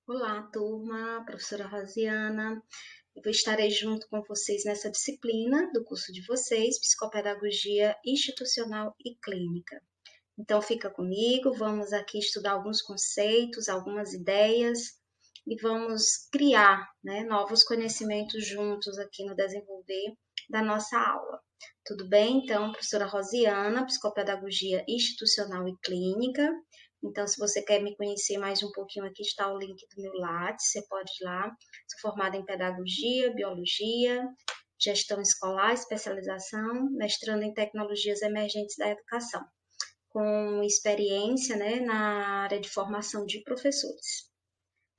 Olá, turma, professora Rosiana. Eu estarei junto com vocês nessa disciplina do curso de vocês, Psicopedagogia Institucional e Clínica. Então, fica comigo, vamos aqui estudar alguns conceitos, algumas ideias e vamos criar, novos conhecimentos juntos aqui no desenvolver da nossa aula. Tudo bem? Então, professora Rosiana, Psicopedagogia Institucional e Clínica. Então, se você quer me conhecer mais um pouquinho, aqui está o link do meu Lattes, você pode ir lá. Sou formada em Pedagogia, Biologia, Gestão Escolar, especialização, mestrando em Tecnologias Emergentes da Educação, com experiência, na área de formação de professores,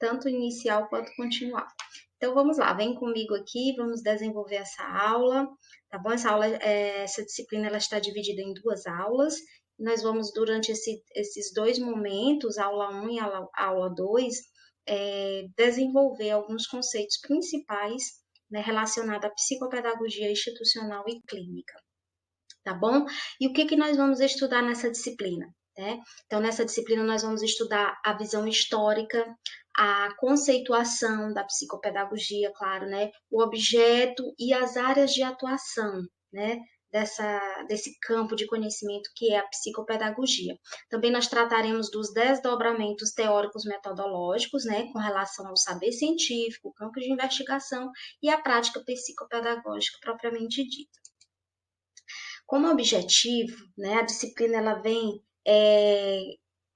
tanto inicial quanto continuar. Então, vamos lá, vem comigo aqui, vamos desenvolver essa aula, tá bom? Essa disciplina, ela está dividida em duas aulas. Nós vamos, durante esses dois momentos, aula 1 e aula 2, desenvolver alguns conceitos principais, relacionados à psicopedagogia institucional e clínica, tá bom? E o que nós vamos estudar nessa disciplina? Então, nessa disciplina, nós vamos estudar a visão histórica, a conceituação da psicopedagogia, claro, o objeto e as áreas de atuação, desse campo de conhecimento que é a psicopedagogia. Também nós trataremos dos desdobramentos teóricos metodológicos, com relação ao saber científico, o campo de investigação e a prática psicopedagógica propriamente dita. Como objetivo, a disciplina ela vem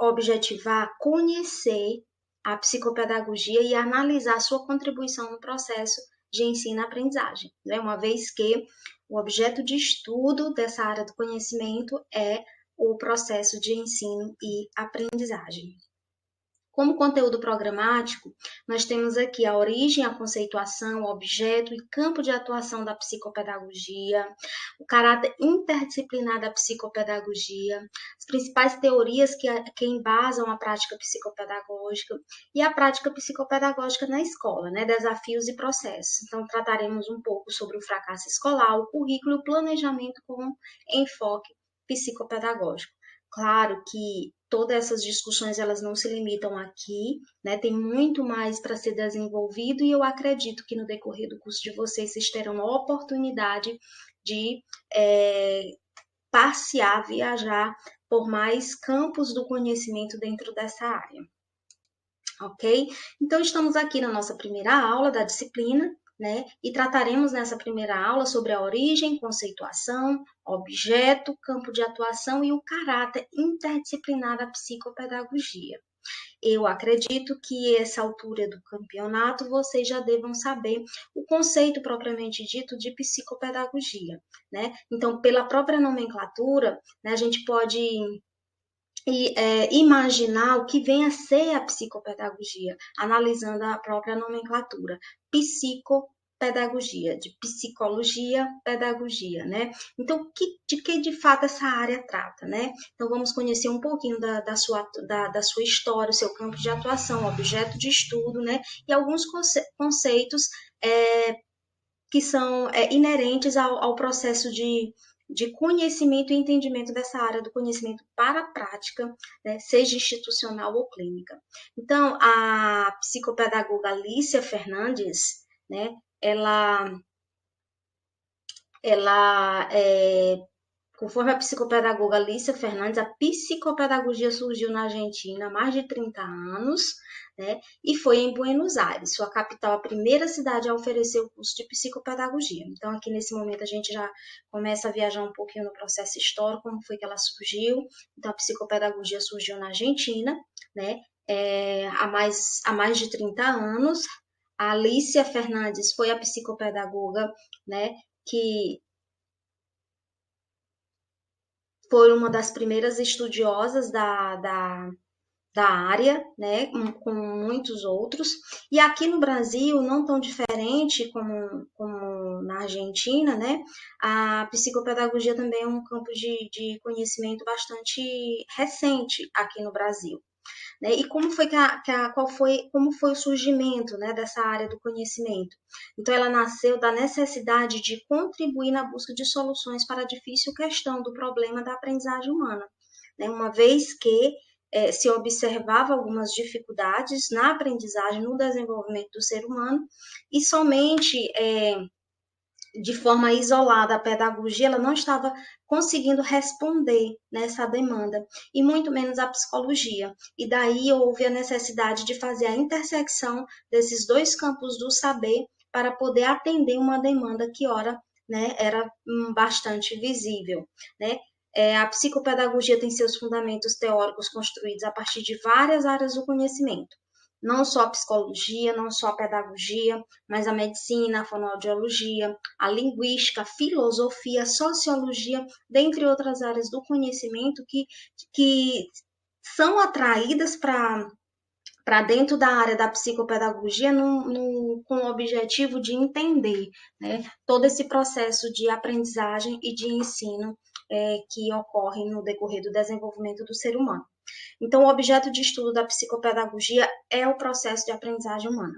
objetivar conhecer a psicopedagogia e analisar sua contribuição no processo de ensino-aprendizagem, uma vez que o objeto de estudo dessa área do conhecimento é o processo de ensino e aprendizagem. Como conteúdo programático, nós temos aqui a origem, a conceituação, o objeto e campo de atuação da psicopedagogia, o caráter interdisciplinar da psicopedagogia, as principais teorias que embasam a prática psicopedagógica e a prática psicopedagógica na escola, desafios e processos. Então, trataremos um pouco sobre o fracasso escolar, o currículo e o planejamento com enfoque psicopedagógico. Claro que todas essas discussões elas não se limitam aqui, tem muito mais para ser desenvolvido e eu acredito que no decorrer do curso de vocês terão a oportunidade de passear, viajar por mais campos do conhecimento dentro dessa área. Ok? Então, estamos aqui na nossa primeira aula da disciplina, e trataremos nessa primeira aula sobre a origem, conceituação, objeto, campo de atuação e o caráter interdisciplinar da psicopedagogia. Eu acredito que essa altura do campeonato vocês já devam saber o conceito propriamente dito de psicopedagogia, Então, pela própria nomenclatura, a gente pode imaginar o que vem a ser a psicopedagogia, analisando a própria nomenclatura. Psicopedagogia, de psicologia, pedagogia, Então, de que de fato essa área trata, Então, vamos conhecer um pouquinho da sua história, o seu campo de atuação, objeto de estudo, E alguns conceitos que são inerentes ao processo de conhecimento e entendimento dessa área do conhecimento para a prática, seja institucional ou clínica. Então, a psicopedagoga Alicia Fernandes, ela conforme a psicopedagoga Alicia Fernandes, a psicopedagogia surgiu na Argentina há mais de 30 anos, e foi em Buenos Aires, sua capital, a primeira cidade a oferecer o curso de psicopedagogia. Então, aqui nesse momento, a gente já começa a viajar um pouquinho no processo histórico, como foi que ela surgiu. Então, a psicopedagogia surgiu na Argentina, há mais de 30 anos. A Alicia Fernandes foi a psicopedagoga, que foi uma das primeiras estudiosas da área, com muitos outros. E aqui no Brasil, não tão diferente como na Argentina, a psicopedagogia também é um campo de conhecimento bastante recente aqui no Brasil. E como foi como foi o surgimento, dessa área do conhecimento? Então, ela nasceu da necessidade de contribuir na busca de soluções para a difícil questão do problema da aprendizagem humana, uma vez que se observava algumas dificuldades na aprendizagem, no desenvolvimento do ser humano, e somente de forma isolada a pedagogia ela não estava conseguindo responder nessa demanda, e muito menos a psicologia. E daí houve a necessidade de fazer a intersecção desses dois campos do saber para poder atender uma demanda que, ora, né, era bastante visível, né? A psicopedagogia tem seus fundamentos teóricos construídos a partir de várias áreas do conhecimento. Não só a psicologia, não só a pedagogia, mas a medicina, a fonoaudiologia, a linguística, a filosofia, a sociologia, dentre outras áreas do conhecimento que são atraídas para dentro da área da psicopedagogia com o objetivo de entender, né, todo esse processo de aprendizagem e de ensino que ocorre no decorrer do desenvolvimento do ser humano. Então, o objeto de estudo da psicopedagogia é o processo de aprendizagem humana,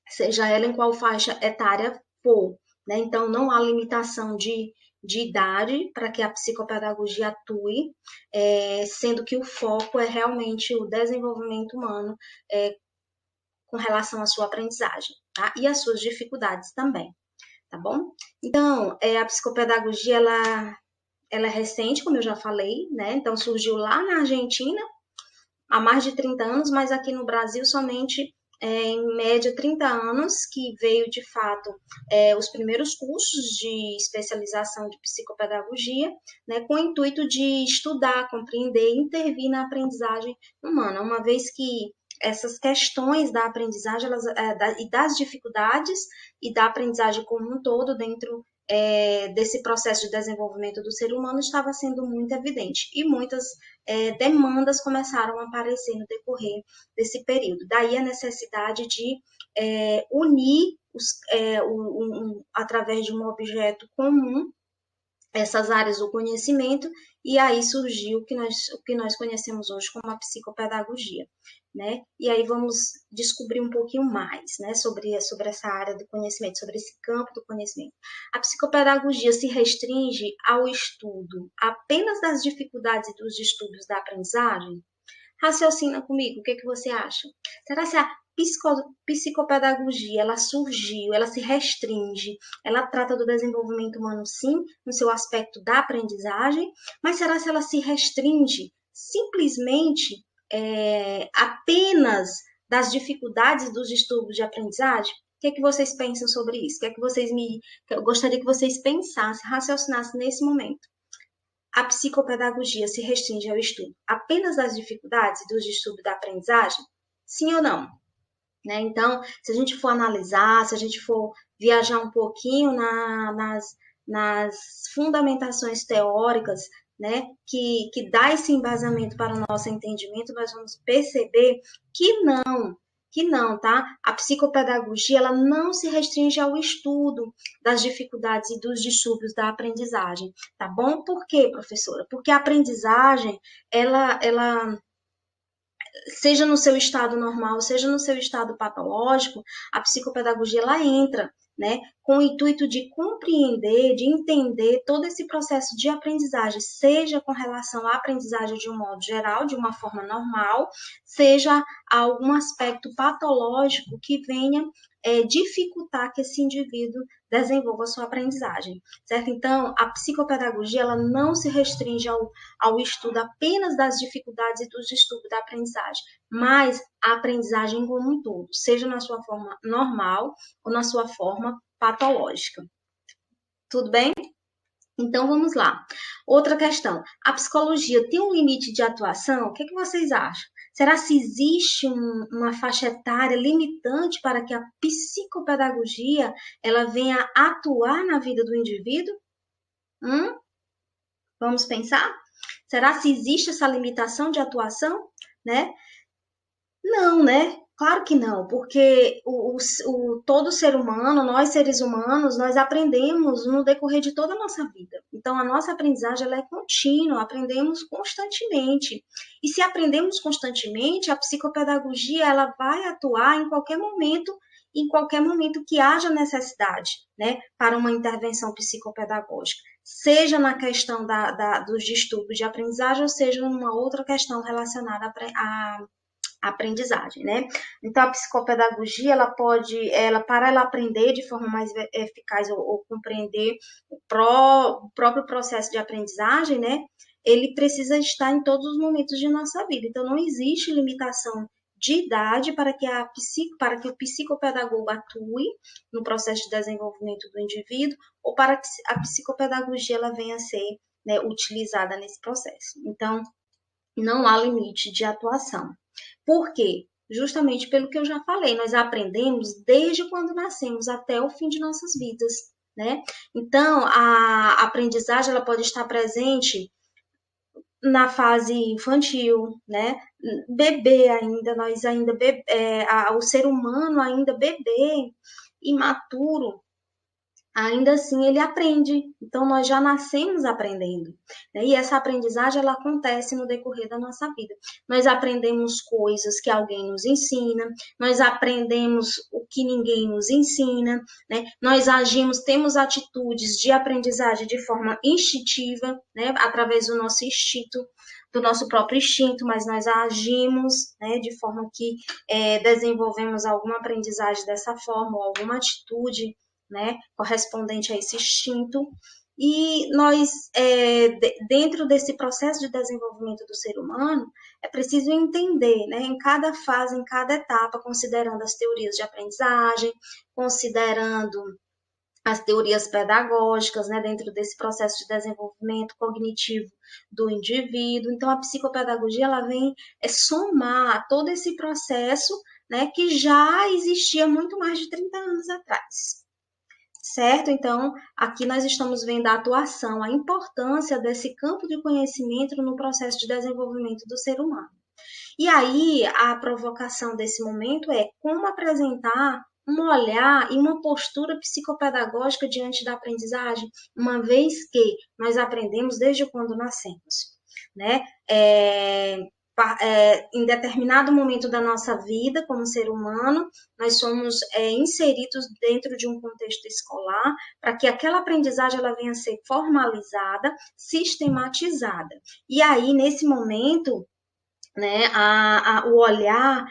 seja ela em qual faixa etária for, né? Então, não há limitação de idade para que a psicopedagogia atue, sendo que o foco é realmente o desenvolvimento humano com relação à sua aprendizagem, tá? E as suas dificuldades também, tá bom? Então, a psicopedagogia, ela é recente, como eu já falei, né? Então, surgiu lá na Argentina, há mais de 30 anos, mas aqui no Brasil somente em média 30 anos, que veio de fato os primeiros cursos de especialização de psicopedagogia, né, com o intuito de estudar, compreender e intervir na aprendizagem humana, uma vez que essas questões da aprendizagem e das dificuldades e da aprendizagem como um todo dentro desse processo de desenvolvimento do ser humano estava sendo muito evidente, e muitas demandas começaram a aparecer no decorrer desse período. Daí a necessidade de unir, através de um objeto comum, essas áreas do conhecimento, e aí surgiu o que nós conhecemos hoje como a psicopedagogia, né? E aí vamos descobrir um pouquinho mais, né, sobre essa área do conhecimento, sobre esse campo do conhecimento. A psicopedagogia se restringe ao estudo apenas das dificuldades e dos distúrbios da aprendizagem? Raciocina comigo, o que você acha? Será que a psicopedagogia, ela surgiu, ela se restringe, ela trata do desenvolvimento humano, sim, no seu aspecto da aprendizagem, mas será que ela se restringe simplesmente apenas das dificuldades dos distúrbios de aprendizagem? O que vocês pensam sobre isso? Eu gostaria que vocês pensassem, raciocinassem nesse momento. A psicopedagogia se restringe ao estudo apenas das dificuldades e dos distúrbios da aprendizagem? Sim ou não? Né? Então, se a gente for analisar, se a gente for viajar um pouquinho nas fundamentações teóricas, né, que dá esse embasamento para o nosso entendimento, nós vamos perceber que não, tá? A psicopedagogia, ela não se restringe ao estudo das dificuldades e dos distúrbios da aprendizagem, tá bom? Por quê, professora? Porque a aprendizagem, ela seja no seu estado normal, seja no seu estado patológico, a psicopedagogia, ela entra, né, com o intuito de compreender, de entender todo esse processo de aprendizagem, seja com relação à aprendizagem de um modo geral, de uma forma normal, seja algum aspecto patológico que venha dificultar que esse indivíduo desenvolva a sua aprendizagem, certo? Então, a psicopedagogia, ela não se restringe ao estudo apenas das dificuldades e dos distúrbios da aprendizagem, mas a aprendizagem como um todo, seja na sua forma normal ou na sua forma patológica. Tudo bem? Então, vamos lá. Outra questão. A psicologia tem um limite de atuação? O que vocês acham? Será que existe uma faixa etária limitante para que a psicopedagogia ela venha atuar na vida do indivíduo? Vamos pensar? Será que existe essa limitação de atuação? Né? Não, né? Claro que não, porque todo ser humano, nós seres humanos, nós aprendemos no decorrer de toda a nossa vida. Então, a nossa aprendizagem ela é contínua, aprendemos constantemente. E se aprendemos constantemente, a psicopedagogia ela vai atuar em qualquer momento em qualquer momento que haja necessidade, né, para uma intervenção psicopedagógica, seja na questão dos distúrbios de aprendizagem ou seja numa outra questão relacionada à aprendizagem, né? Então a psicopedagogia para ela aprender de forma mais eficaz ou compreender o próprio processo de aprendizagem, né? Ele precisa estar em todos os momentos de nossa vida. Então não existe limitação de idade para que o psicopedagogo atue no processo de desenvolvimento do indivíduo ou para que a psicopedagogia ela venha a ser, né, utilizada nesse processo. Então não há limite de atuação. Por quê? Justamente pelo que eu já falei, nós aprendemos desde quando nascemos até o fim de nossas vidas, né? Então, a aprendizagem ela pode estar presente na fase infantil, né? Bebê ainda, o ser humano ainda bebê, imaturo, ainda assim ele aprende. Então nós já nascemos aprendendo, né? E essa aprendizagem ela acontece no decorrer da nossa vida. Nós aprendemos coisas que alguém nos ensina, nós aprendemos o que ninguém nos ensina, né? Nós agimos, temos atitudes de aprendizagem de forma instintiva, né? Através do nosso instinto, do nosso próprio instinto, mas nós agimos, né, de forma que desenvolvemos alguma aprendizagem dessa forma, ou alguma atitude, né, correspondente a esse instinto. E nós, dentro desse processo de desenvolvimento do ser humano, é preciso entender, né, em cada fase, em cada etapa, considerando as teorias de aprendizagem, considerando as teorias pedagógicas, né, dentro desse processo de desenvolvimento cognitivo do indivíduo. Então, a psicopedagogia ela vem somar todo esse processo, né, que já existia muito mais de 30 anos atrás. Certo? Então, aqui nós estamos vendo a atuação, a importância desse campo de conhecimento no processo de desenvolvimento do ser humano. E aí, a provocação desse momento é como apresentar um olhar e uma postura psicopedagógica diante da aprendizagem, uma vez que nós aprendemos desde quando nascemos, né? Em determinado momento da nossa vida como ser humano, nós somos inseridos dentro de um contexto escolar para que aquela aprendizagem ela venha a ser formalizada, sistematizada. E aí, nesse momento, né, o olhar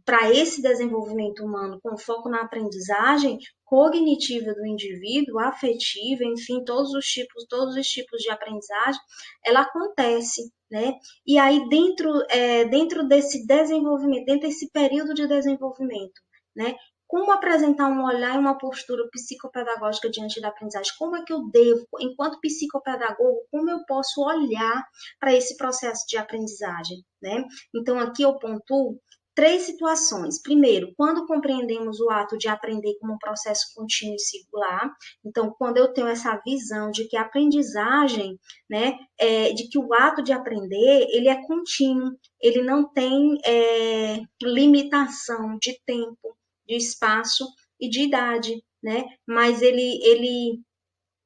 para esse desenvolvimento humano com foco na aprendizagem cognitiva do indivíduo, afetiva, enfim, todos os tipos de aprendizagem, ela acontece, né? E aí dentro desse desenvolvimento, dentro desse período de desenvolvimento, né? Como apresentar um olhar e uma postura psicopedagógica diante da aprendizagem? Como é que eu devo, enquanto psicopedagogo, como eu posso olhar para esse processo de aprendizagem, né? Então, aqui eu pontuo 3 situações. Primeiro, quando compreendemos o ato de aprender como um processo contínuo e singular. Então, quando eu tenho essa visão de que a aprendizagem, né, de que o ato de aprender, ele é contínuo, ele não tem limitação de tempo, de espaço e de idade, né? Mas ele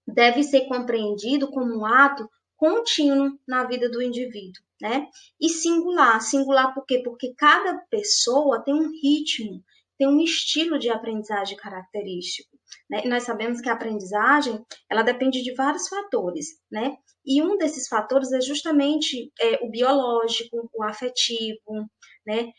deve ser compreendido como um ato contínuo na vida do indivíduo, né? E singular. Singular por quê? Porque cada pessoa tem um ritmo, tem um estilo de aprendizagem característico, né? E nós sabemos que a aprendizagem, ela depende de vários fatores, né? E um desses fatores é justamente o biológico, o afetivo, né?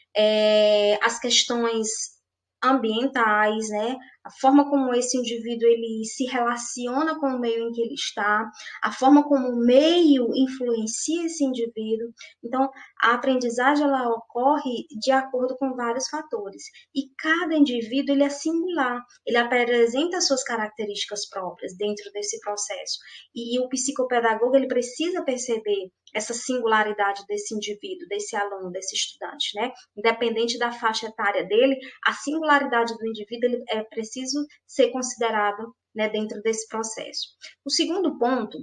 As questões ambientais, né? A forma como esse indivíduo ele se relaciona com o meio em que ele está, a forma como o meio influencia esse indivíduo. Então, a aprendizagem ela ocorre de acordo com vários fatores e cada indivíduo ele é singular, ele apresenta suas características próprias dentro desse processo. E o psicopedagogo ele precisa perceber essa singularidade desse indivíduo, desse aluno, desse estudante, né? Independente da faixa etária dele, a singularidade do indivíduo ele é preciso ser considerado, né, dentro desse processo. O segundo ponto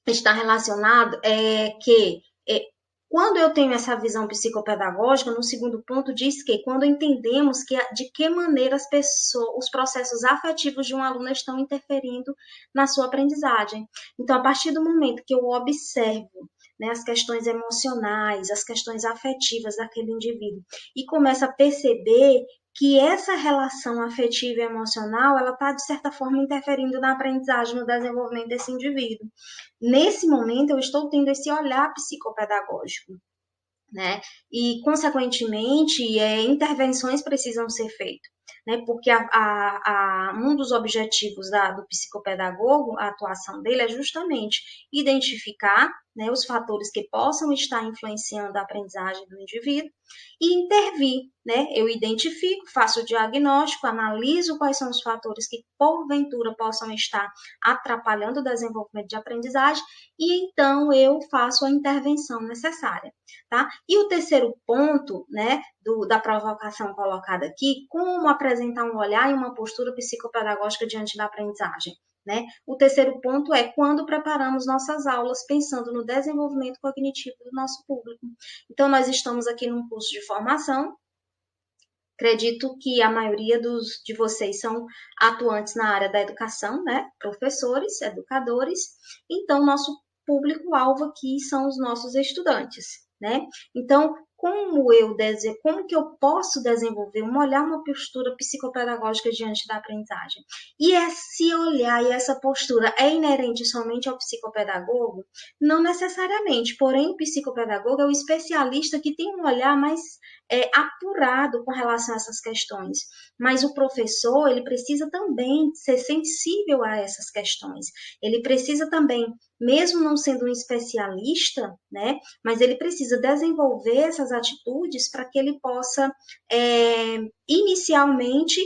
está relacionado quando eu tenho essa visão psicopedagógica, no segundo ponto diz que quando entendemos de que maneira os processos afetivos de um aluno estão interferindo na sua aprendizagem. Então, a partir do momento que eu observo, né, as questões emocionais, as questões afetivas daquele indivíduo e começo a perceber que essa relação afetiva e emocional, ela está, de certa forma, interferindo na aprendizagem, no desenvolvimento desse indivíduo. Nesse momento, eu estou tendo esse olhar psicopedagógico, né? E, consequentemente, intervenções precisam ser feitas, né? Porque um dos objetivos do psicopedagogo, a atuação dele, é justamente identificar, né, os fatores que possam estar influenciando a aprendizagem do indivíduo e intervir, né? Eu identifico, faço o diagnóstico, analiso quais são os fatores que, porventura, possam estar atrapalhando o desenvolvimento de aprendizagem e, então, eu faço a intervenção necessária. Tá? E o terceiro ponto, né, da provocação colocada aqui, como apresentar um olhar e uma postura psicopedagógica diante da aprendizagem. Né? O terceiro ponto é quando preparamos nossas aulas pensando no desenvolvimento cognitivo do nosso público. Então, nós estamos aqui num curso de formação. Acredito que a maioria de vocês são atuantes na área da educação, né? Professores, educadores. Então, nosso público-alvo aqui são os nossos estudantes, né? Então, como que eu posso desenvolver uma postura psicopedagógica diante da aprendizagem? E esse olhar e essa postura é inerente somente ao psicopedagogo? Não necessariamente, porém, o psicopedagogo é o especialista que tem um olhar mais apurado com relação a essas questões. Mas o professor, ele precisa também ser sensível a essas questões. Ele precisa também, mesmo não sendo um especialista, né, mas ele precisa desenvolver essas atitudes para que ele possa, inicialmente,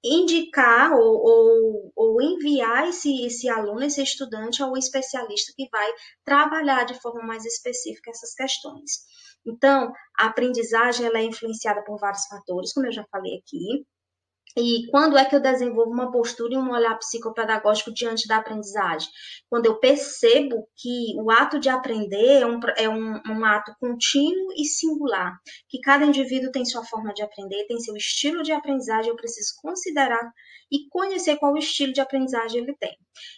indicar ou enviar esse aluno, esse estudante, ao especialista que vai trabalhar de forma mais específica essas questões. Então, a aprendizagem ela é influenciada por vários fatores, como eu já falei aqui. E quando é que eu desenvolvo uma postura e um olhar psicopedagógico diante da aprendizagem? Quando eu percebo que o ato de aprender é um ato contínuo e singular, que cada indivíduo tem sua forma de aprender, tem seu estilo de aprendizagem, eu preciso considerar e conhecer qual estilo de aprendizagem ele tem.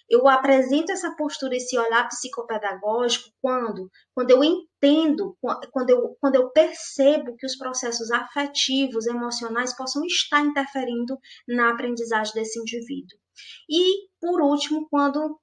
Eu apresento essa postura, esse olhar psicopedagógico quando eu entendo, quando eu percebo que os processos afetivos, emocionais possam estar interferindo na aprendizagem desse indivíduo. E, por último, quando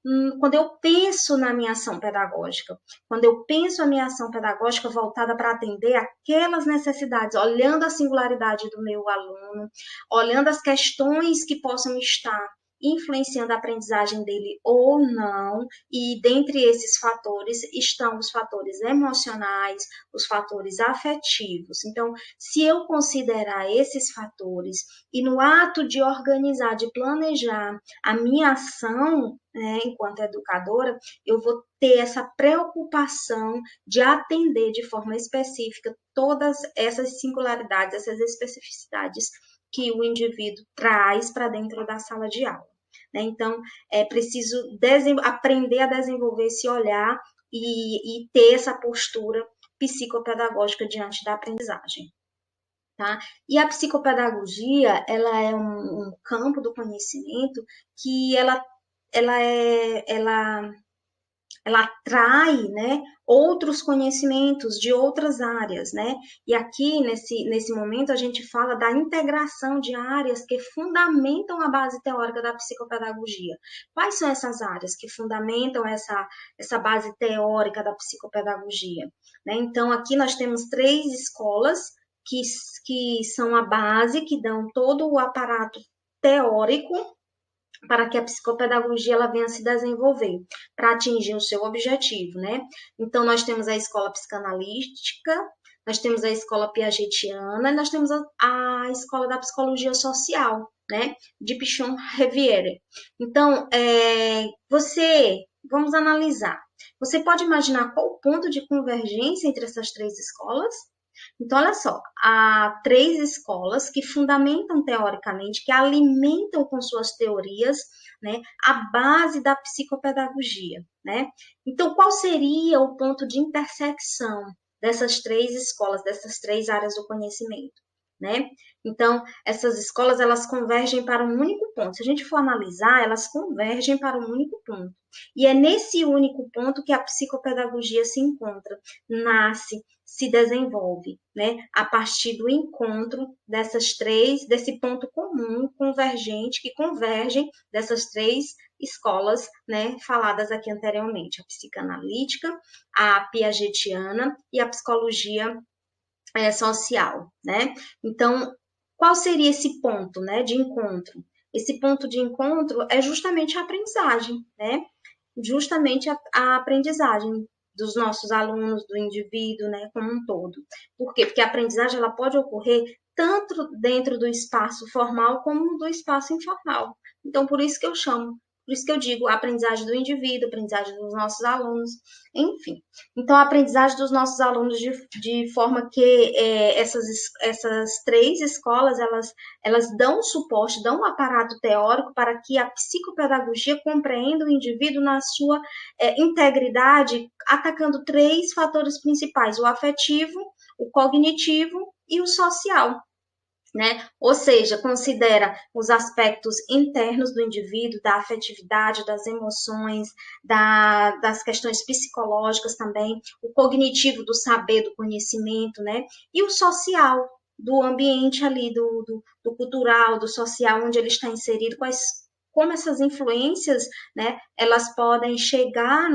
eu penso na minha ação pedagógica, quando eu penso a minha ação pedagógica voltada para atender aquelas necessidades, olhando a singularidade do meu aluno, olhando as questões que possam estar influenciando a aprendizagem dele ou não, e dentre esses fatores estão os fatores emocionais, os fatores afetivos. Então, se eu considerar esses fatores e no ato de organizar, de planejar a minha ação, né, enquanto educadora, eu vou ter essa preocupação de atender de forma específica todas essas singularidades, essas especificidades que o indivíduo traz para dentro da sala de aula. Né? Então, é preciso aprender a desenvolver esse olhar e ter essa postura psicopedagógica diante da aprendizagem. Tá? E a psicopedagogia, ela é um campo do conhecimento que ela atrai, né, outros conhecimentos de outras áreas, né? E aqui, nesse momento, a gente fala da integração de áreas que fundamentam a base teórica da psicopedagogia. Quais são essas áreas que fundamentam essa base teórica da psicopedagogia? Né? Então, aqui nós temos 3 escolas que são a base, que dão todo o aparato teórico para que a psicopedagogia ela venha se desenvolver, para atingir o seu objetivo, né? Então, nós temos a escola psicanalítica, nós temos a escola piagetiana, e nós temos a escola da psicologia social, né? De Pichon-Rivière. Então, vamos analisar. Você pode imaginar qual o ponto de convergência entre essas 3 escolas? Então, olha só, há 3 escolas que fundamentam teoricamente, que alimentam com suas teorias, né, a base da psicopedagogia, né? Então, qual seria o ponto de intersecção dessas 3 escolas, dessas 3 áreas do conhecimento? né? Então, essas escolas, elas convergem para um único ponto. Se a gente for analisar, elas convergem para um único ponto. E é nesse único ponto que a psicopedagogia se encontra, nasce, se desenvolve, né? A partir do encontro desse ponto comum, convergente, que convergem dessas três escolas, né, faladas aqui anteriormente, a psicanalítica, a piagetiana e a psicologia social, né? Então, qual seria esse ponto, né, de encontro? Esse ponto de encontro é justamente a aprendizagem, né? Justamente a aprendizagem dos nossos alunos, do indivíduo, né, como um todo. Por quê? Porque a aprendizagem ela pode ocorrer tanto dentro do espaço formal como do espaço informal. Então, por isso que eu digo a aprendizagem do indivíduo, a aprendizagem dos nossos alunos, enfim. Então, a aprendizagem dos nossos alunos de forma que essas três escolas, elas dão suporte, dão um aparato teórico para que a psicopedagogia compreenda o indivíduo na sua integridade, atacando três fatores principais: o afetivo, o cognitivo e o social. Né? Ou seja, considera os aspectos internos do indivíduo, da afetividade, das emoções, das questões psicológicas também, o cognitivo do saber, do conhecimento, né? E o social, do ambiente ali, do cultural, do social, onde ele está inserido, como essas influências, né, elas podem chegar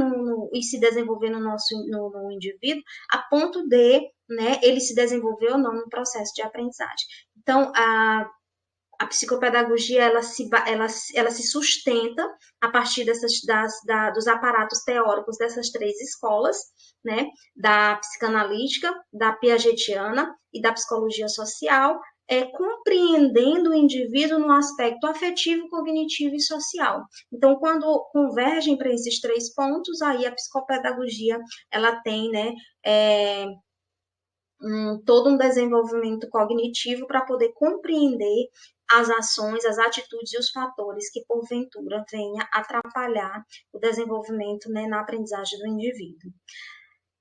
e se desenvolver no indivíduo a ponto de, né, ele se desenvolver ou não no processo de aprendizagem. Então, a psicopedagogia ela se sustenta a partir dos aparatos teóricos dessas três escolas, né, da psicanalítica, da piagetiana e da psicologia social, compreendendo o indivíduo no aspecto afetivo, cognitivo e social. Então, quando convergem para esses três pontos, aí a psicopedagogia ela tem, né, todo um desenvolvimento cognitivo para poder compreender as ações, as atitudes e os fatores que, porventura, venha atrapalhar o desenvolvimento, né, na aprendizagem do indivíduo.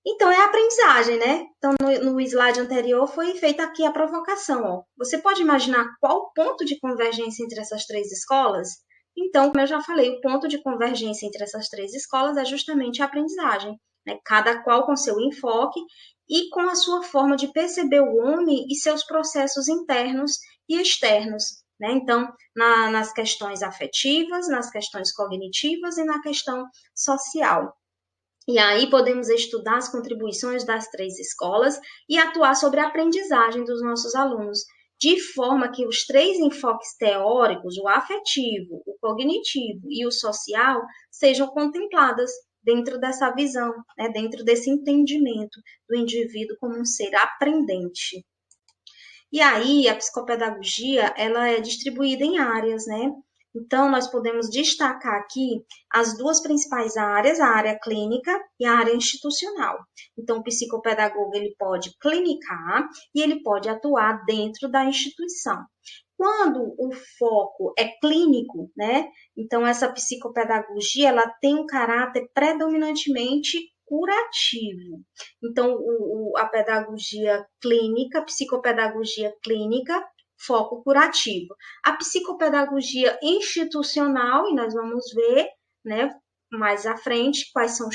Então, é a aprendizagem, né? Então, no slide anterior foi feita aqui a provocação, ó. Você pode imaginar qual o ponto de convergência entre essas três escolas? Então, como eu já falei, o ponto de convergência entre essas três escolas é justamente a aprendizagem, né? Cada qual com seu enfoque e com a sua forma de perceber o homem e seus processos internos e externos, né? Então, nas questões afetivas, nas questões cognitivas e na questão social. E aí podemos estudar as contribuições das três escolas e atuar sobre a aprendizagem dos nossos alunos, de forma que os três enfoques teóricos, o afetivo, o cognitivo e o social, sejam contempladas dentro dessa visão, né, dentro desse entendimento do indivíduo como um ser aprendente. E aí, a psicopedagogia, ela é distribuída em áreas, né? Então, nós podemos destacar aqui as duas principais áreas, a área clínica e a área institucional. Então, o psicopedagogo, ele pode clinicar e ele pode atuar dentro da instituição. Quando o foco é clínico, né? Então, essa psicopedagogia, ela tem um caráter predominantemente curativo. Então, a pedagogia clínica, psicopedagogia clínica, foco curativo. A psicopedagogia institucional, e nós vamos ver, né, mais à frente, quais são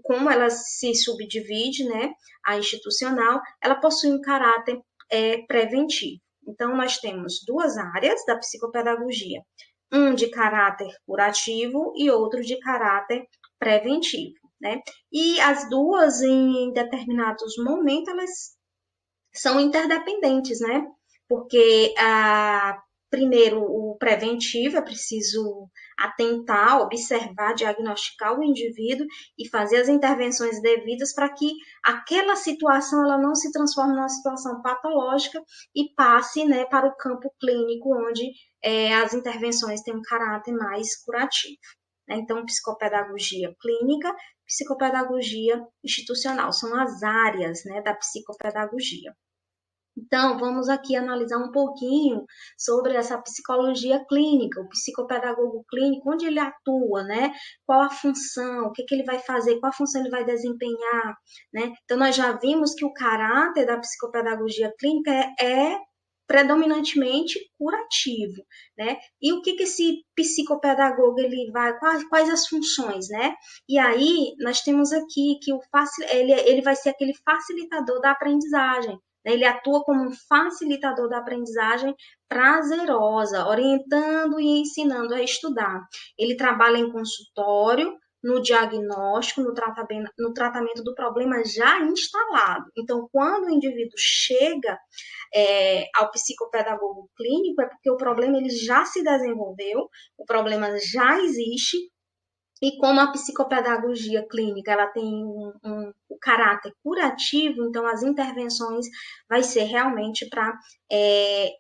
como ela se subdivide, né, a institucional, ela possui um caráter preventivo. Então, nós temos duas áreas da psicopedagogia, um de caráter curativo e outro de caráter preventivo, né? E as duas, em determinados momentos, elas são interdependentes, né? Porque primeiro o preventivo é preciso atentar, observar, diagnosticar o indivíduo e fazer as intervenções devidas para que aquela situação ela não se transforme numa situação patológica e passe, né, para o campo clínico, onde as intervenções têm um caráter mais curativo. Então, psicopedagogia clínica, psicopedagogia institucional, são as áreas, né, da psicopedagogia. Então, vamos aqui analisar um pouquinho sobre essa psicologia clínica, o psicopedagogo clínico, onde ele atua, né? Qual a função, o que que ele vai fazer, qual a função ele vai desempenhar, né? Então, nós já vimos que o caráter da psicopedagogia clínica é predominantemente curativo, né? E o que que esse psicopedagogo ele vai, quais as funções, né? E aí nós temos aqui que ele vai ser aquele facilitador da aprendizagem. Ele atua como um facilitador da aprendizagem prazerosa, orientando e ensinando a estudar. Ele trabalha em consultório, no diagnóstico, no tratamento do problema já instalado. Então, quando o indivíduo chega ao psicopedagogo clínico, é porque o problema ele já se desenvolveu, o problema já existe, e como a psicopedagogia clínica ela tem o caráter curativo, então as intervenções vai ser realmente para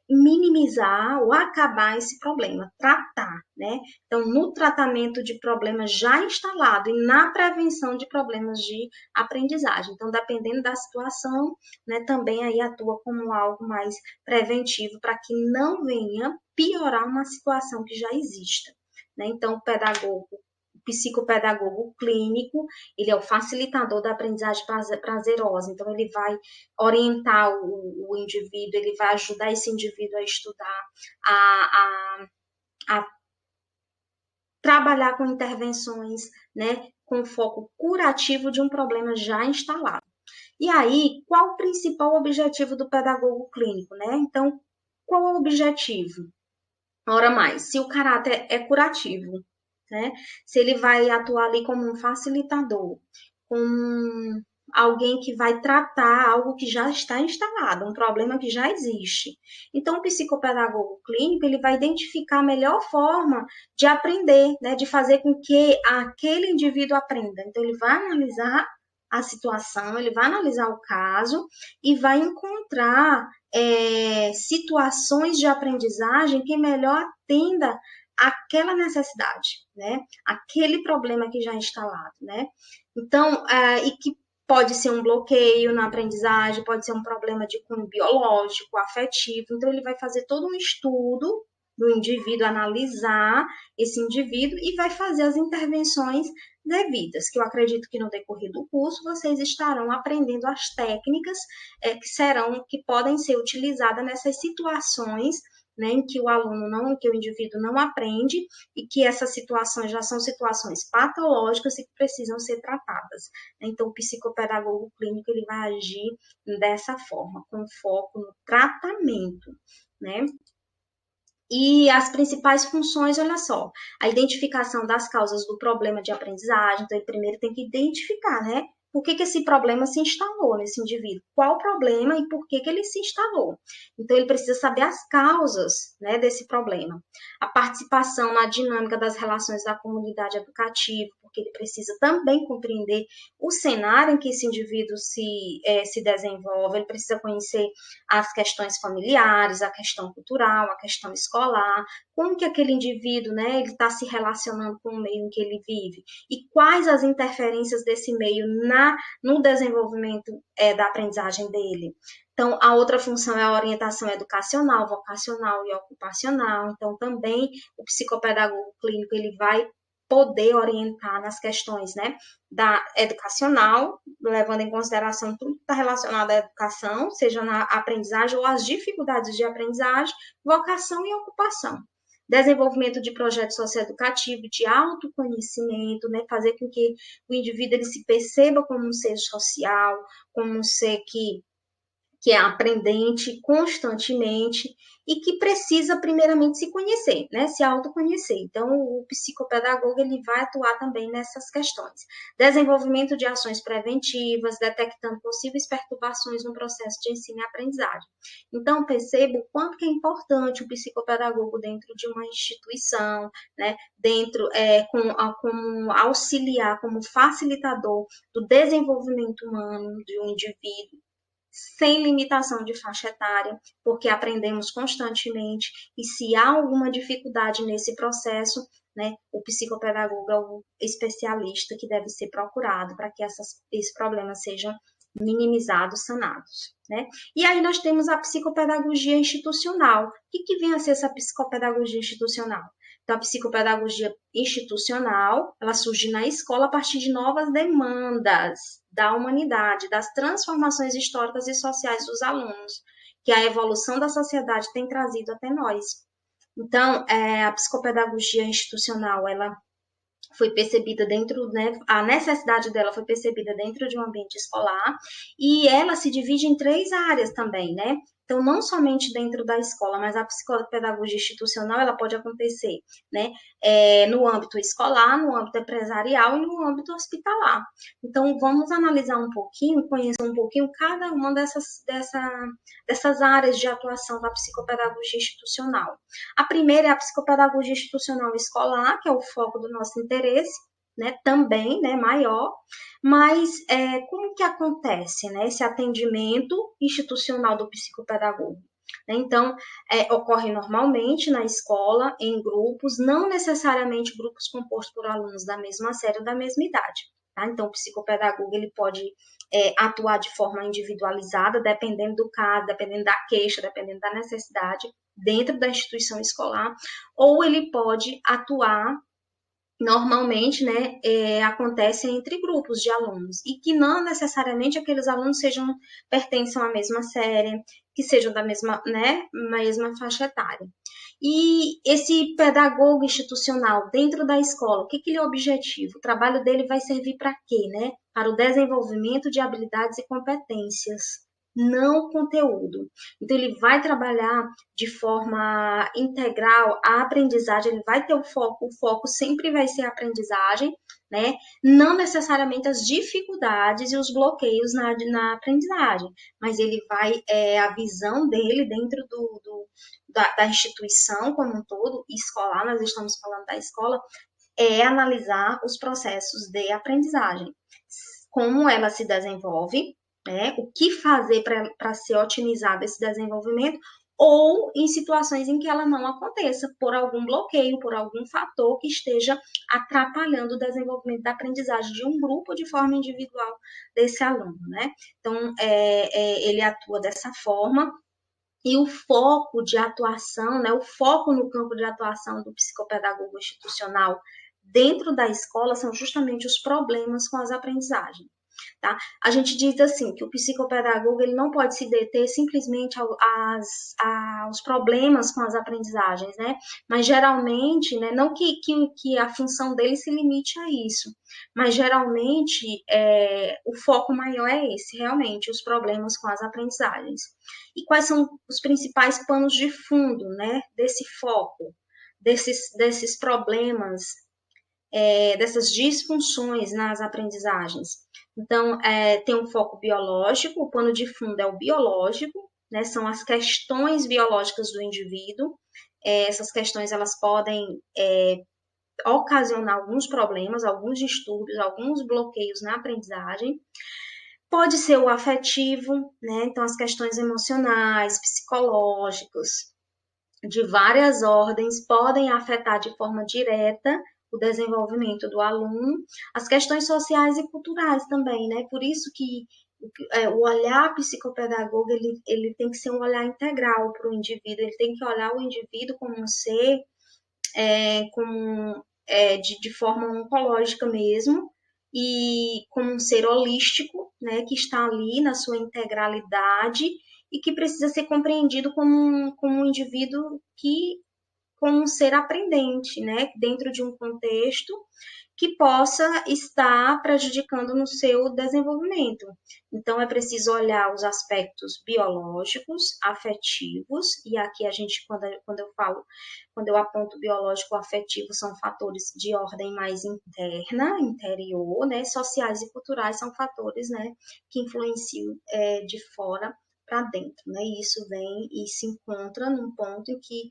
minimizar ou acabar esse problema, tratar, né? Então, no tratamento de problemas já instalado e na prevenção de problemas de aprendizagem. Então, dependendo da situação, né, também aí atua como algo mais preventivo para que não venha piorar uma situação que já exista. Né? Então, o psicopedagogo clínico, ele é o facilitador da aprendizagem prazerosa, então ele vai orientar o indivíduo, ele vai ajudar esse indivíduo a estudar, a, a trabalhar com intervenções, né, com foco curativo de um problema já instalado. E aí, qual o principal objetivo do pedagogo clínico, né? Então, qual é o objetivo? Ora mais, se o caráter é curativo, né? Se ele vai atuar ali como um facilitador, como alguém que vai tratar algo que já está instalado, um problema que já existe. Então, o psicopedagogo clínico, ele vai identificar a melhor forma de aprender, né? De fazer com que aquele indivíduo aprenda. Então, ele vai analisar a situação, ele vai analisar o caso e vai encontrar situações de aprendizagem que melhor atenda aquela necessidade, né? Aquele problema que já é instalado, né? Então, e que pode ser um bloqueio na aprendizagem, pode ser um problema de cunho biológico, afetivo. Então, ele vai fazer todo um estudo do indivíduo, analisar esse indivíduo e vai fazer as intervenções devidas, que eu acredito que no decorrer do curso vocês estarão aprendendo as técnicas que podem ser utilizadas nessas situações, né, em que que o indivíduo não aprende e que essas situações já são situações patológicas e que precisam ser tratadas. Então, o psicopedagogo clínico ele vai agir dessa forma, com foco no tratamento, né? E as principais funções, olha só, a identificação das causas do problema de aprendizagem, então ele primeiro tem que identificar, né? Por que esse problema se instalou nesse indivíduo? Qual o problema e por que ele se instalou? Então, ele precisa saber as causas, né, desse problema. A participação na dinâmica das relações da comunidade educativa, porque ele precisa também compreender o cenário em que esse indivíduo se desenvolve, ele precisa conhecer as questões familiares, a questão cultural, a questão escolar, como que aquele indivíduo, né, ele está se relacionando com o meio em que ele vive e quais as interferências desse meio no desenvolvimento da aprendizagem dele. Então, a outra função é a orientação educacional, vocacional e ocupacional. Então, também o psicopedagogo clínico ele vai poder orientar nas questões, né, da educacional, levando em consideração tudo que está relacionado à educação, seja na aprendizagem ou as dificuldades de aprendizagem, vocação e ocupação. Desenvolvimento de projetos socioeducativos, de autoconhecimento, né, fazer com que o indivíduo ele se perceba como um ser social, como um ser que é aprendente constantemente e que precisa primeiramente se conhecer, né, se autoconhecer. Então, o psicopedagogo ele vai atuar também nessas questões. Desenvolvimento de ações preventivas, detectando possíveis perturbações no processo de ensino e aprendizagem. Então, perceba o quanto que é importante o psicopedagogo dentro de uma instituição, né, como auxiliar, como facilitador do desenvolvimento humano de um indivíduo, sem limitação de faixa etária, porque aprendemos constantemente e se há alguma dificuldade nesse processo, né, o psicopedagogo é o especialista que deve ser procurado para que esses problemas sejam minimizados, sanados, né? E aí nós temos a psicopedagogia institucional. O que vem a ser essa psicopedagogia institucional? Então, a psicopedagogia institucional, ela surge na escola a partir de novas demandas da humanidade, das transformações históricas e sociais dos alunos, que a evolução da sociedade tem trazido até nós. Então, a psicopedagogia institucional, ela foi percebida dentro, né, a necessidade dela foi percebida dentro de um ambiente escolar, e ela se divide em 3 áreas também, né? Então, não somente dentro da escola, mas a psicopedagogia institucional, ela pode acontecer, né, no âmbito escolar, no âmbito empresarial e no âmbito hospitalar. Então, vamos analisar um pouquinho, conhecer um pouquinho cada uma dessas áreas de atuação da psicopedagogia institucional. A primeira é a psicopedagogia institucional escolar, que é o foco do nosso interesse, né, também, né, maior, mas como que acontece, né, esse atendimento institucional do psicopedagogo? Então, ocorre normalmente na escola, em grupos, não necessariamente grupos compostos por alunos da mesma série ou da mesma idade. Tá? Então, o psicopedagogo ele pode atuar de forma individualizada, dependendo do caso, dependendo da queixa, dependendo da necessidade, dentro da instituição escolar, ou ele pode atuar normalmente, né, acontece entre grupos de alunos, e que não necessariamente aqueles alunos pertençam à mesma série, que sejam da mesma, né, mesma faixa etária. E esse pedagogo institucional dentro da escola, o que ele é o objetivo? O trabalho dele vai servir para quê, né? Para o desenvolvimento de habilidades e competências, não conteúdo. Então, ele vai trabalhar de forma integral a aprendizagem, ele vai ter o foco sempre vai ser a aprendizagem, né? Não necessariamente as dificuldades e os bloqueios na aprendizagem, mas ele vai, a visão dele dentro da instituição como um todo, escolar, nós estamos falando da escola, é analisar os processos de aprendizagem, como ela se desenvolve, né? O que fazer para ser otimizado esse desenvolvimento, ou em situações em que ela não aconteça, por algum bloqueio, por algum fator que esteja atrapalhando o desenvolvimento da aprendizagem de um grupo de forma individual desse aluno, né? Então, ele atua dessa forma, e o foco de atuação, né, o foco no campo de atuação do psicopedagogo institucional dentro da escola são justamente os problemas com as aprendizagens. Tá? A gente diz assim que o psicopedagogo ele não pode se deter simplesmente aos problemas com as aprendizagens, né? Mas geralmente, né, não que a função dele se limite a isso, mas geralmente o foco maior é esse, realmente, os problemas com as aprendizagens. E quais são os principais panos de fundo, né, desse foco, desses problemas, dessas disfunções nas aprendizagens? Então, tem um foco biológico, o pano de fundo é o biológico, né, são as questões biológicas do indivíduo. Essas questões elas podem ocasionar alguns problemas, alguns distúrbios, alguns bloqueios na aprendizagem. Pode ser o afetivo, né, então as questões emocionais, psicológicas, de várias ordens, podem afetar de forma direta o desenvolvimento do aluno, as questões sociais e culturais também, né? Por isso que o olhar psicopedagogo, ele tem que ser um olhar integral para o indivíduo, ele tem que olhar o indivíduo como um ser, de forma oncológica mesmo, e como um ser holístico, né, que está ali na sua integralidade e que precisa ser compreendido como um indivíduo como um ser aprendente, né, dentro de um contexto que possa estar prejudicando no seu desenvolvimento. Então, é preciso olhar os aspectos biológicos, afetivos, e aqui a gente, quando eu aponto biológico afetivo, são fatores de ordem mais interna, interior, né, sociais e culturais são fatores, né, que influenciam de fora para dentro, né? E isso vem e se encontra num ponto em que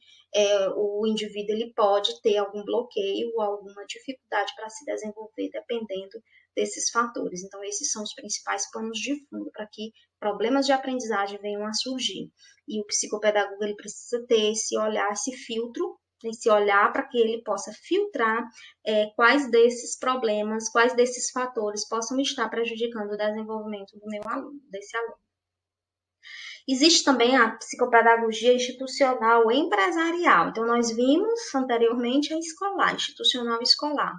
o indivíduo ele pode ter algum bloqueio ou alguma dificuldade para se desenvolver dependendo desses fatores. Então, esses são os principais panos de fundo para que problemas de aprendizagem venham a surgir. E o psicopedagogo ele precisa ter esse olhar, esse filtro, nesse olhar para que ele possa filtrar quais desses problemas, quais desses fatores possam estar prejudicando o desenvolvimento do meu aluno, desse aluno. Existe também a psicopedagogia institucional empresarial. Então, nós vimos anteriormente a escolar, institucional escolar.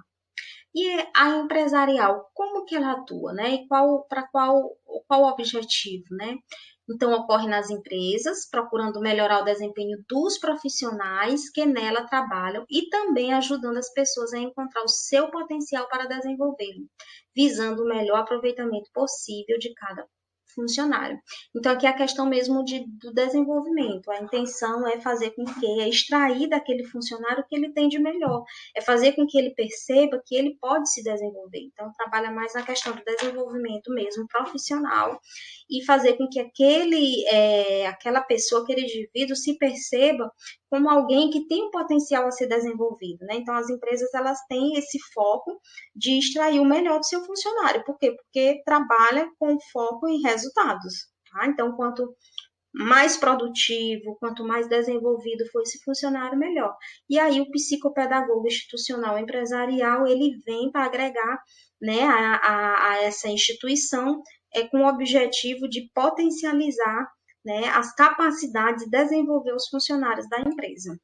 E a empresarial, como que ela atua, né? E qual o objetivo, né? Então, ocorre nas empresas, procurando melhorar o desempenho dos profissionais que nela trabalham e também ajudando as pessoas a encontrar o seu potencial para desenvolvê-lo, visando o melhor aproveitamento possível de cada funcionário. Então, aqui é a questão mesmo do desenvolvimento. A intenção é fazer com que, extrair daquele funcionário o que ele tem de melhor, é fazer com que ele perceba que ele pode se desenvolver. Então, trabalha mais na questão do desenvolvimento mesmo profissional e fazer com que aquela pessoa, aquele indivíduo se perceba como alguém que tem um potencial a ser desenvolvido, né? Então, as empresas, elas têm esse foco de extrair o melhor do seu funcionário. Por quê? Porque trabalha com foco em resultados, tá? Então, quanto mais produtivo, quanto mais desenvolvido for esse funcionário, melhor. E aí o psicopedagogo institucional empresarial, ele vem para agregar, né, a essa instituição com o objetivo de potencializar, né, as capacidades e desenvolver os funcionários da empresa.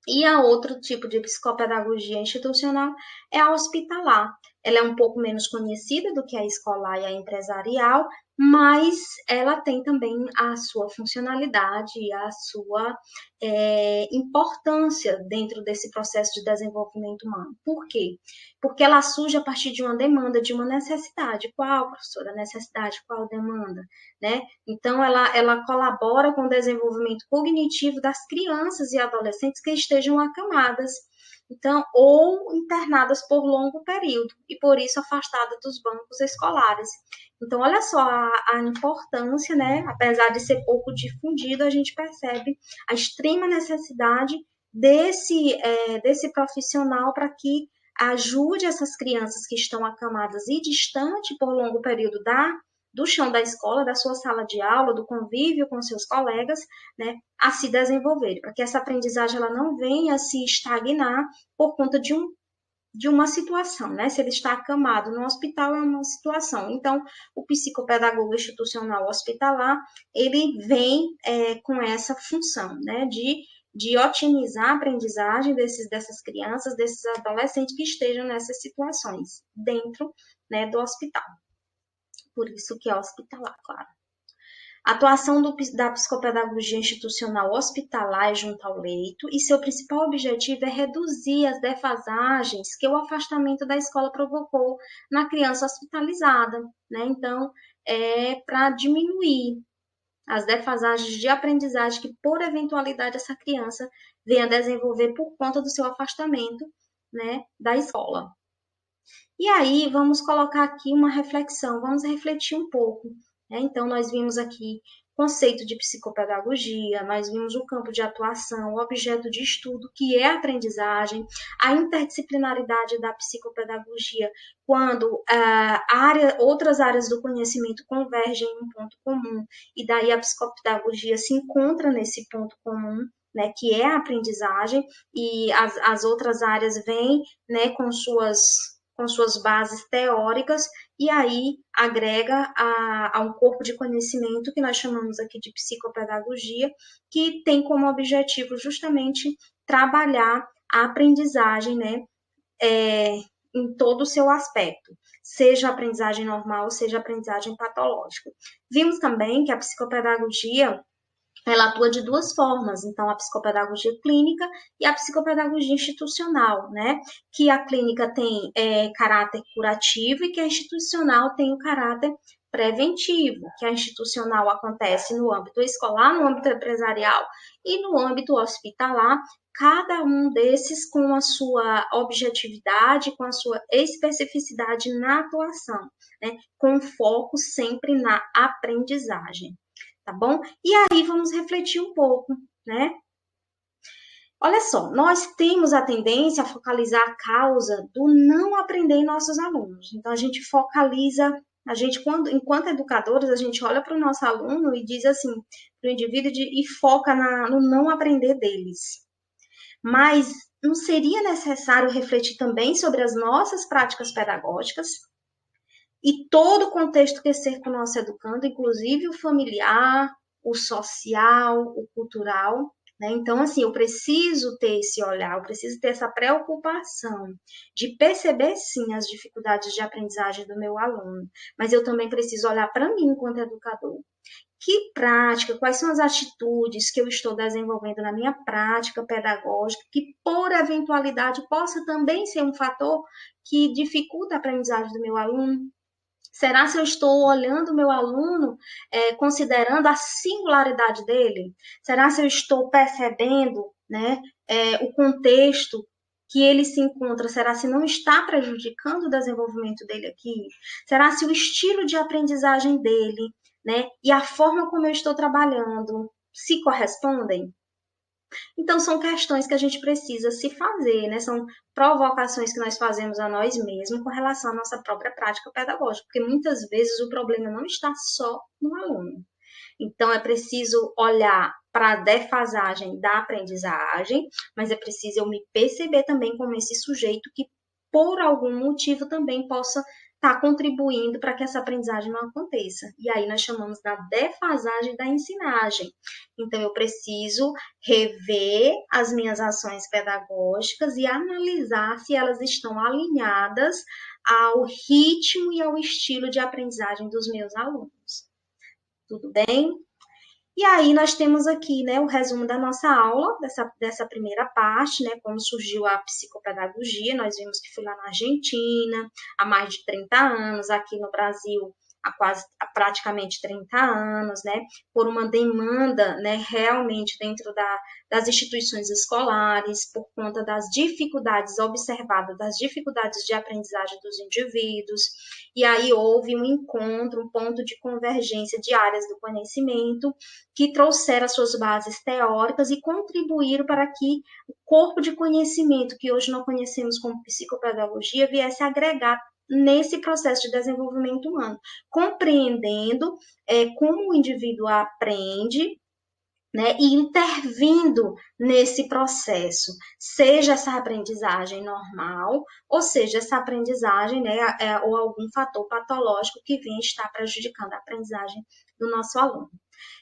E a outro tipo de psicopedagogia institucional é a hospitalar. Ela é um pouco menos conhecida do que a escolar e a empresarial, mas ela tem também a sua funcionalidade e a sua importância dentro desse processo de desenvolvimento humano. Por quê? Porque ela surge a partir de uma demanda, de uma necessidade. Qual, professora, necessidade? Qual demanda? Né? Então, ela colabora com o desenvolvimento cognitivo das crianças e adolescentes que estejam acamadas, então, ou internadas por longo período, e por isso afastadas dos bancos escolares. Então, olha só a importância, né? Apesar de ser pouco difundido, a gente percebe a extrema necessidade desse profissional para que ajude essas crianças que estão acamadas e distantes por longo período do chão da escola, da sua sala de aula, do convívio com seus colegas, né, a se desenvolver, para que essa aprendizagem ela não venha a se estagnar por conta de uma situação, né? Se ele está acamado no hospital, é uma situação. Então, o psicopedagogo institucional hospitalar, ele vem com essa função, né, de otimizar a aprendizagem dessas crianças, desses adolescentes que estejam nessas situações, dentro, né, do hospital. Por isso que é hospitalar, claro. A atuação da psicopedagogia institucional hospitalar é junto ao leito e seu principal objetivo é reduzir as defasagens que o afastamento da escola provocou na criança hospitalizada, né? Então, é para diminuir as defasagens de aprendizagem que, por eventualidade, essa criança venha desenvolver por conta do seu afastamento, né, da escola. E aí, vamos colocar aqui uma reflexão, vamos refletir um pouco, né? Então, nós vimos aqui o conceito de psicopedagogia, nós vimos o campo de atuação, o objeto de estudo, que é a aprendizagem, a interdisciplinaridade da psicopedagogia, quando outras áreas do conhecimento convergem em um ponto comum, e daí a psicopedagogia se encontra nesse ponto comum, né, que é a aprendizagem, e as outras áreas vêm, né, com suas bases teóricas, e aí agrega a um corpo de conhecimento que nós chamamos aqui de psicopedagogia, que tem como objetivo justamente trabalhar a aprendizagem, né, em todo o seu aspecto, seja a aprendizagem normal, seja a aprendizagem patológica. Vimos também que a psicopedagogia ela atua de duas formas, então a psicopedagogia clínica e a psicopedagogia institucional, né? Que a clínica tem caráter curativo e que a institucional tem o caráter preventivo, que a institucional acontece no âmbito escolar, no âmbito empresarial e no âmbito hospitalar, cada um desses com a sua objetividade, com a sua especificidade na atuação, né? Com foco sempre na aprendizagem. Tá bom? E aí vamos refletir um pouco, né? Olha só, nós temos a tendência a focalizar a causa do não aprender em nossos alunos. Então, a gente focaliza, enquanto educadores, a gente olha para o nosso aluno e diz assim, para o indivíduo, e foca no não aprender deles. Mas não seria necessário refletir também sobre as nossas práticas pedagógicas e todo o contexto que cerca o nosso educando, inclusive o familiar, o social, o cultural, né? Então, assim, eu preciso ter esse olhar, eu preciso ter essa preocupação de perceber, sim, as dificuldades de aprendizagem do meu aluno, mas eu também preciso olhar para mim enquanto educador. Que prática, quais são as atitudes que eu estou desenvolvendo na minha prática pedagógica, que por eventualidade possa também ser um fator que dificulta a aprendizagem do meu aluno? Será se eu estou olhando o meu aluno, considerando a singularidade dele? Será se eu estou percebendo, né, o contexto que ele se encontra? Será se não está prejudicando o desenvolvimento dele aqui? Será se o estilo de aprendizagem dele, né, e a forma como eu estou trabalhando se correspondem? Então, são questões que a gente precisa se fazer, né? São provocações que nós fazemos a nós mesmos com relação à nossa própria prática pedagógica, porque muitas vezes o problema não está só no aluno. Então, é preciso olhar para a defasagem da aprendizagem, mas é preciso eu me perceber também como esse sujeito que, por algum motivo, também possa estar contribuindo para que essa aprendizagem não aconteça. E aí nós chamamos da defasagem da ensinagem. Então, eu preciso rever as minhas ações pedagógicas e analisar se elas estão alinhadas ao ritmo e ao estilo de aprendizagem dos meus alunos. Tudo bem? E aí nós temos aqui, né, o resumo da nossa aula, dessa primeira parte, né, como surgiu a psicopedagogia. Nós vimos que foi lá na Argentina, há mais de 30 anos, aqui no Brasil há praticamente 30 anos, né, por uma demanda, né, realmente dentro das instituições escolares, por conta das dificuldades observadas, das dificuldades de aprendizagem dos indivíduos, e aí houve um encontro, um ponto de convergência de áreas do conhecimento, que trouxeram as suas bases teóricas e contribuíram para que o corpo de conhecimento que hoje nós conhecemos como psicopedagogia viesse a agregar nesse processo de desenvolvimento humano, compreendendo como o indivíduo aprende, né, e intervindo nesse processo, seja essa aprendizagem normal, ou seja essa aprendizagem, né, ou algum fator patológico que venha estar prejudicando a aprendizagem do nosso aluno.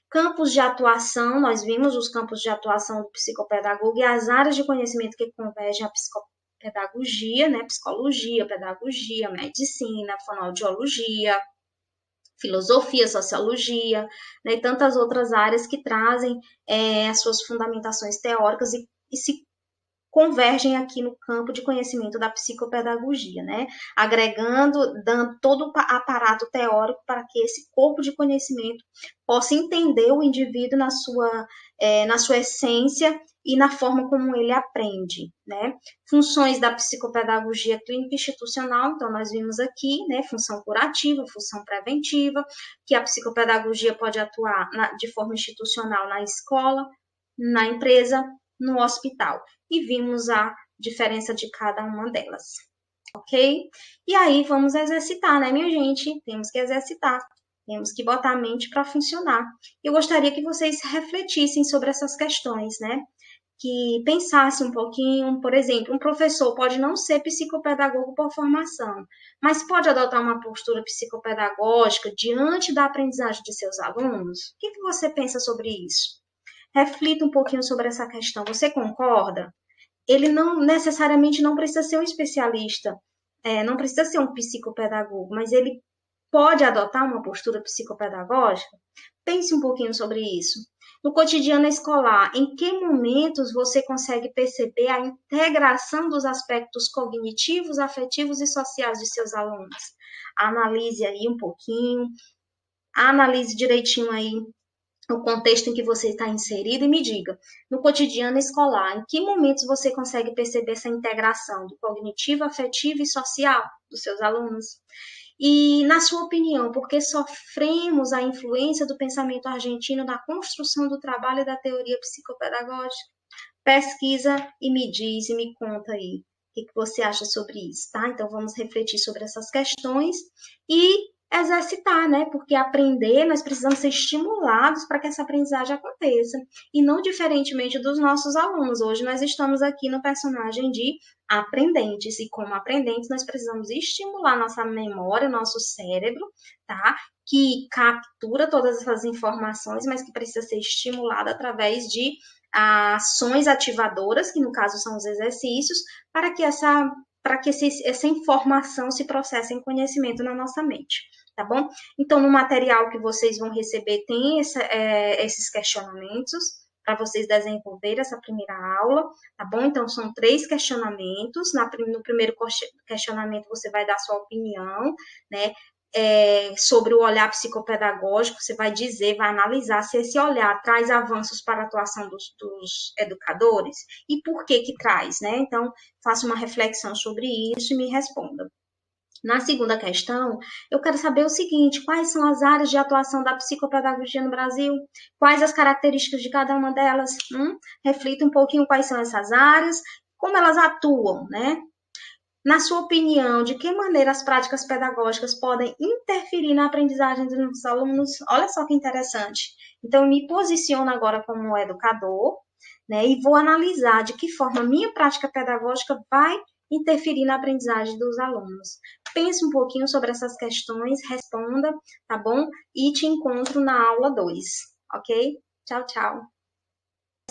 Campos de atuação, nós vimos os campos de atuação do psicopedagogo e as áreas de conhecimento que convergem à psicopedagogia, né? Psicologia, pedagogia, medicina, fonoaudiologia, filosofia, sociologia, né? E tantas outras áreas que trazem as suas fundamentações teóricas e se convergem aqui no campo de conhecimento da psicopedagogia, né? Agregando, dando todo o aparato teórico para que esse corpo de conhecimento possa entender o indivíduo na sua essência e na forma como ele aprende, né? Funções da psicopedagogia clínica institucional, então nós vimos aqui, né? Função curativa, função preventiva, que a psicopedagogia pode atuar de forma institucional na escola, na empresa, no hospital. E vimos a diferença de cada uma delas, ok? E aí vamos exercitar, né, minha gente? Temos que exercitar, temos que botar a mente para funcionar. Eu gostaria que vocês refletissem sobre essas questões, né? Que pensassem um pouquinho, por exemplo, um professor pode não ser psicopedagogo por formação, mas pode adotar uma postura psicopedagógica diante da aprendizagem de seus alunos? O que você pensa sobre isso? Reflita um pouquinho sobre essa questão. Você concorda? Ele não necessariamente não precisa ser um especialista, não precisa ser um psicopedagogo, mas ele pode adotar uma postura psicopedagógica? Pense um pouquinho sobre isso. No cotidiano escolar, em que momentos você consegue perceber a integração dos aspectos cognitivos, afetivos e sociais de seus alunos? Analise aí um pouquinho, analise direitinho aí o contexto em que você está inserido e me diga, no cotidiano escolar, em que momentos você consegue perceber essa integração do cognitivo, afetivo e social dos seus alunos? E, na sua opinião, por que sofremos a influência do pensamento argentino na construção do trabalho e da teoria psicopedagógica? Pesquisa e me diz e me conta aí o que você acha sobre isso, tá? Então, vamos refletir sobre essas questões e exercitar, né? Porque aprender, nós precisamos ser estimulados para que essa aprendizagem aconteça. E não diferentemente dos nossos alunos. Hoje nós estamos aqui no personagem de aprendentes. E como aprendentes, nós precisamos estimular nossa memória, nosso cérebro, tá? Que captura todas essas informações, mas que precisa ser estimulado através de ações ativadoras, que no caso são os exercícios, para que essa informação se processe em conhecimento na nossa mente, tá bom? Então, no material que vocês vão receber, tem esses questionamentos para vocês desenvolverem essa primeira aula, tá bom? Então, são 3 questionamentos. No primeiro questionamento, você vai dar sua opinião, né? Sobre o olhar psicopedagógico, você vai dizer, vai analisar se esse olhar traz avanços para a atuação dos educadores e por que traz, né? Então, faça uma reflexão sobre isso e me responda. Na segunda questão, eu quero saber o seguinte: quais são as áreas de atuação da psicopedagogia no Brasil? Quais as características de cada uma delas? Reflita um pouquinho quais são essas áreas, como elas atuam, né? Na sua opinião, de que maneira as práticas pedagógicas podem interferir na aprendizagem dos nossos alunos? Olha só que interessante. Então, eu me posiciono agora como educador, né, e vou analisar de que forma a minha prática pedagógica vai interferir na aprendizagem dos alunos. Pense um pouquinho sobre essas questões, responda, tá bom? E te encontro na aula 2, ok? Tchau, tchau.